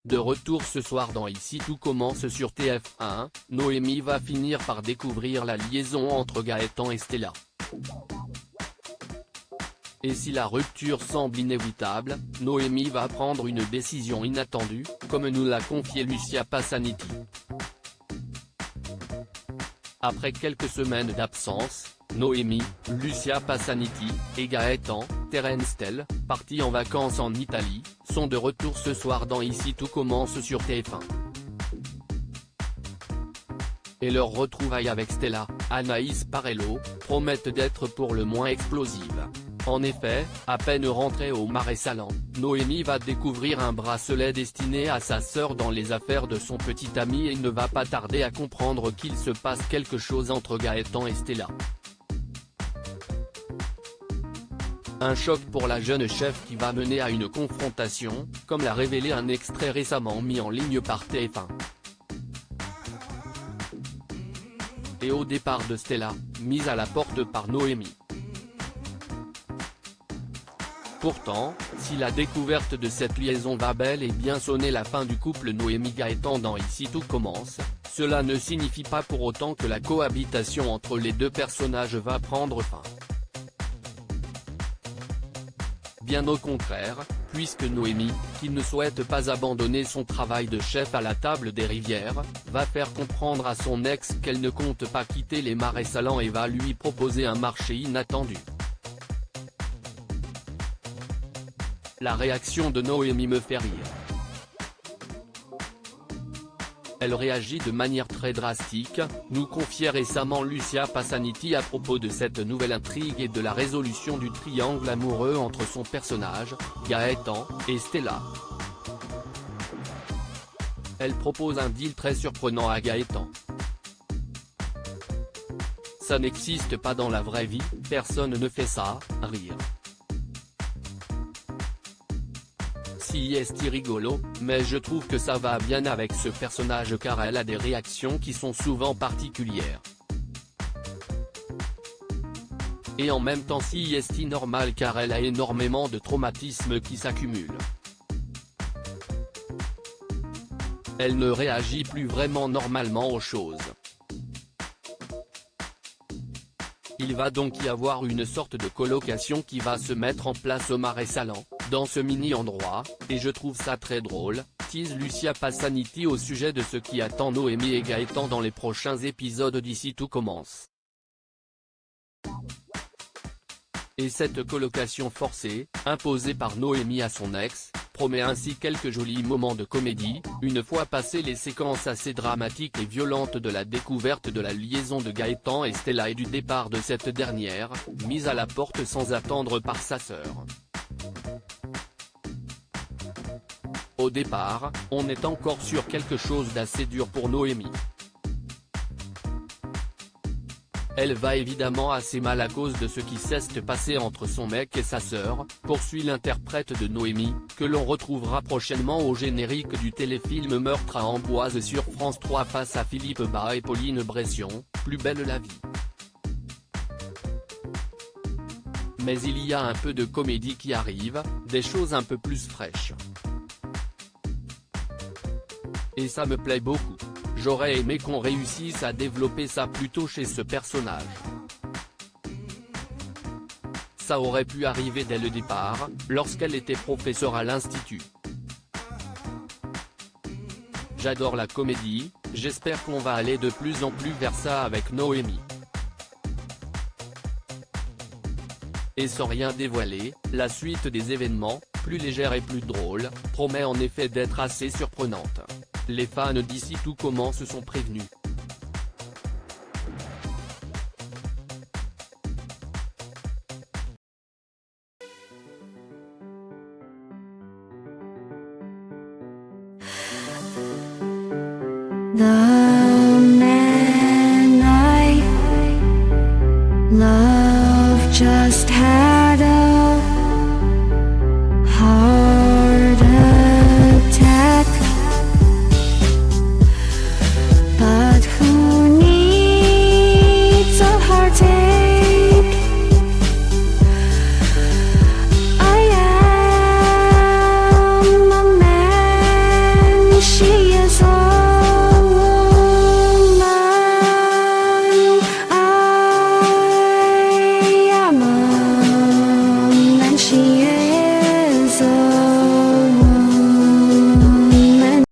De retour ce soir dans Ici tout commence sur TF1, Noémie va finir par découvrir la liaison entre Gaëtan et Stella. Et si la rupture semble inévitable, Noémie va prendre une décision inattendue, comme nous l'a confié Lucia Passaniti. Après quelques semaines d'absence, Noémie, Lucia Passaniti, et Gaëtan, Terence Tell, partis en vacances en Italie, sont de retour ce soir dans Ici tout commence sur TF1. Et leurs retrouvailles avec Stella, Anaïs Parello, promettent d'être pour le moins explosives. En effet, à peine rentrée au Marais Salants, Noémie va découvrir un bracelet destiné à sa sœur dans les affaires de son petit ami et ne va pas tarder à comprendre qu'il se passe quelque chose entre Gaëtan et Stella. Un choc pour la jeune chef qui va mener à une confrontation, comme l'a révélé un extrait récemment mis en ligne par TF1. Et au départ de Stella, mise à la porte par Noémie. Pourtant, si la découverte de cette liaison va bel et bien sonner la fin du couple Noémie-Gaëtan dans Ici tout commence, cela ne signifie pas pour autant que la cohabitation entre les deux personnages va prendre fin. Bien au contraire, puisque Noémie, qui ne souhaite pas abandonner son travail de chef à la table des Rivières, va faire comprendre à son ex qu'elle ne compte pas quitter les Marais Salants et va lui proposer un marché inattendu. La réaction de Noémie me fait rire. Elle réagit de manière très drastique, nous confiait récemment Lucia Passaniti à propos de cette nouvelle intrigue et de la résolution du triangle amoureux entre son personnage, Gaëtan, et Stella. Elle propose un deal très surprenant à Gaëtan. Ça n'existe pas dans la vraie vie, personne ne fait ça, rire. Si est rigolo, mais je trouve que ça va bien avec ce personnage car elle a des réactions qui sont souvent particulières. Et en même temps si est normal car elle a énormément de traumatismes qui s'accumulent. Elle ne réagit plus vraiment normalement aux choses. Il va donc y avoir une sorte de colocation qui va se mettre en place au Marais Salants, dans ce mini-endroit, et je trouve ça très drôle, tease Lucia Passaniti au sujet de ce qui attend Noémie et Gaëtan dans les prochains épisodes d'Ici tout commence. Et cette colocation forcée, imposée par Noémie à son ex, promet ainsi quelques jolis moments de comédie, une fois passées les séquences assez dramatiques et violentes de la découverte de la liaison de Gaëtan et Stella et du départ de cette dernière, mise à la porte sans attendre par sa sœur. Au départ, on est encore sur quelque chose d'assez dur pour Noémie. Elle va évidemment assez mal à cause de ce qui s'est passé entre son mec et sa sœur, poursuit l'interprète de Noémie, que l'on retrouvera prochainement au générique du téléfilm Meurtre à Amboise sur France 3 face à Philippe Bas et Pauline Bression, Plus belle la vie. Mais il y a un peu de comédie qui arrive, des choses un peu plus fraîches. Et ça me plaît beaucoup. J'aurais aimé qu'on réussisse à développer ça plus tôt chez ce personnage. Ça aurait pu arriver dès le départ, lorsqu'elle était professeure à l'institut. J'adore la comédie, j'espère qu'on va aller de plus en plus vers ça avec Noémie. Et sans rien dévoiler, la suite des événements, plus légère et plus drôle, promet en effet d'être assez surprenante. Les fans d'Ici tout commence sont prévenus. The man I love just had a heart